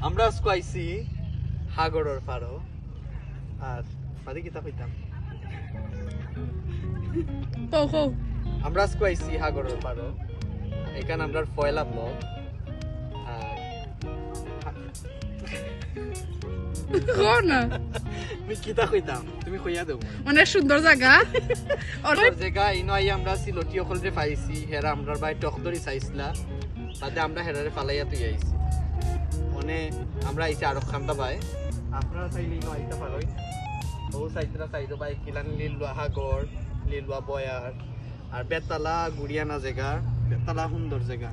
আমরা আজকে আইছি হাগরের পাড়ো আর মাঝে কিতা কইতাম আমরা আজকে আইছি হাগরের পাড়ো এখানে আমরা পয়লা ব্লগ আর আমি কিতা কইতাম তুমি কইয়া দেও অনেক সুন্দর জায়গা জায়গা ইনই আমরা সিলটি অকলরে পাইছি হেরা আমরার ভাই টকদরি চাইছিলা তাতে আমরা হেরারে ফালাইয়া তুই আইছি মানে আমরা আইছি আরো খান্দা ভাই আপনারা চাইলে ইনো আইতা পারোই ও সাইডরা সাইডো ভাই কিলান লিলুয়া হাগর লিলুয়া বয়ার আর বেতালা গুড়িয়ানা জায়গা বেতালা সুন্দর জায়গা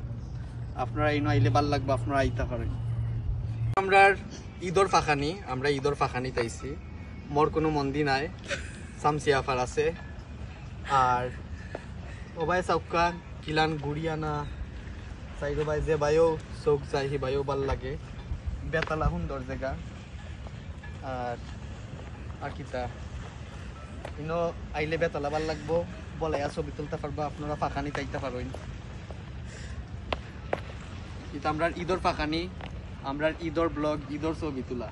আপনারা ইনো আইলে ভাল লাগবে আপনারা আইতা পারেন আমরা ঈদর ফাঁকানি তাইছি মোর কোনো মন্দির নাই সামসিয়াফার আছে আর ও ভাই চৌকা কিলান গুড়িয়ানা সাইডো ভাই যে ভাইও চৌক যায় সি ভাইও ভাল লাগে বেতালা সুন্দর জায়গা আর কিতা ইনো আইলে বেতালা ভাল লাগবো বলাইয়া ছবি তুলতে পারবো আপনারা ফাঁকানি তাইতে পারবেন এটা আমরা ঈদর ফাঁকানি আমরা ঈদর ব্লগ ঈদর ছবি তোলা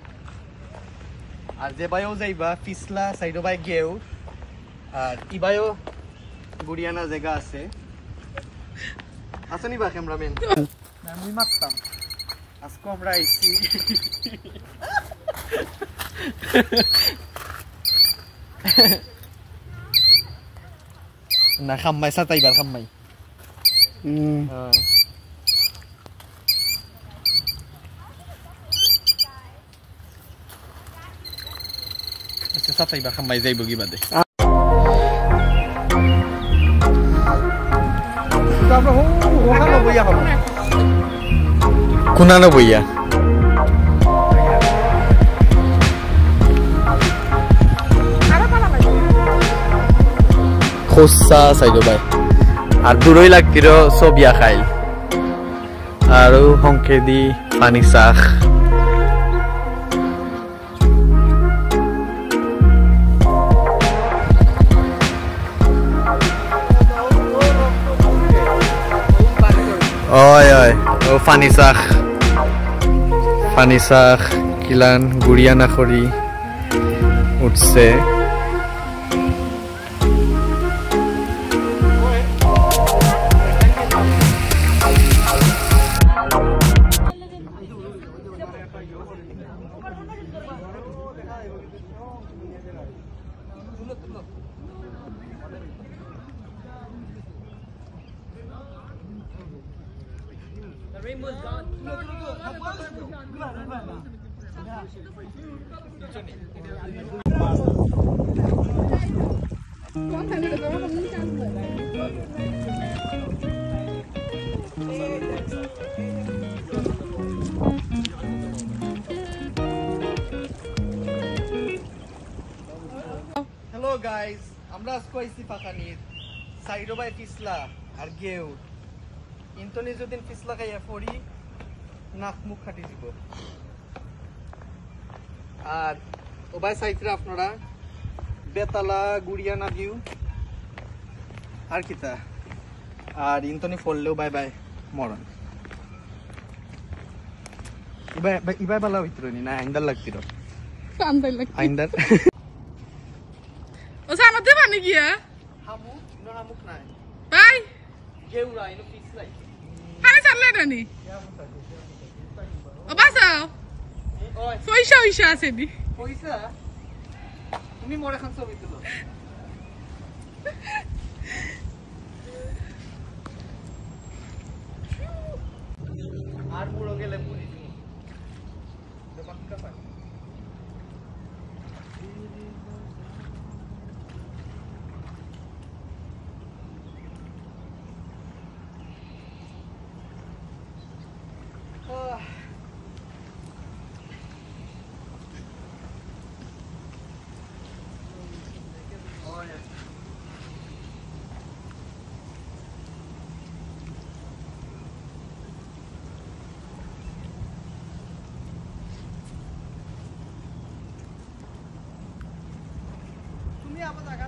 আর যে ভাইও যাইবা পিছলা সাইডো ভাই গেও আর ইবাইও গুড়িয়ানা জায়গা আছে আসনি বা ক্যামেরাম্যান আমি মারতাম আজকে আমরা আইছি না খাম্মাই সাতাইবার খাম্মাই সাতাইবার খাম্মাই যাইব কি বাদে কোনানো বইয়া খোসা চাইলো ভাই আর দূরই লাগতির ছবিয়া খাইল আৰু সংকেদি পানী চাহ Oi o fanisach kilan guriana khori utse The rainbow's gone. Hello guys, আমরা আজকে আইছি ফাঁকানির সাইডো বাই পিছলা আর গেউ ইন্তনি যদি পিছলা খাইয়া পড়ি নাক মুখ কাটি দিব আর ও ভাই সাইডরা আপনারা বেতালা গুড়িয়ানা ভিউ আর কিতা আর ইন্তনি ফললেও বাই বাই মরণ ইবাই বালা হইতির না আইন্দার লাগতির আইন্দার ও সামনে দেবা নাকি হামুক ইনো হামুক নাই বাই গেউরা ইনো পিছলাই হানে চাললে নানি ও বাসাও পয়সা আছে দি পয়সা তুমি মোর এখন ছবি তুলো আর বুড়ো গেলে পুরি তুমি তো পাক্কা পাই তুমি আবার জায়গা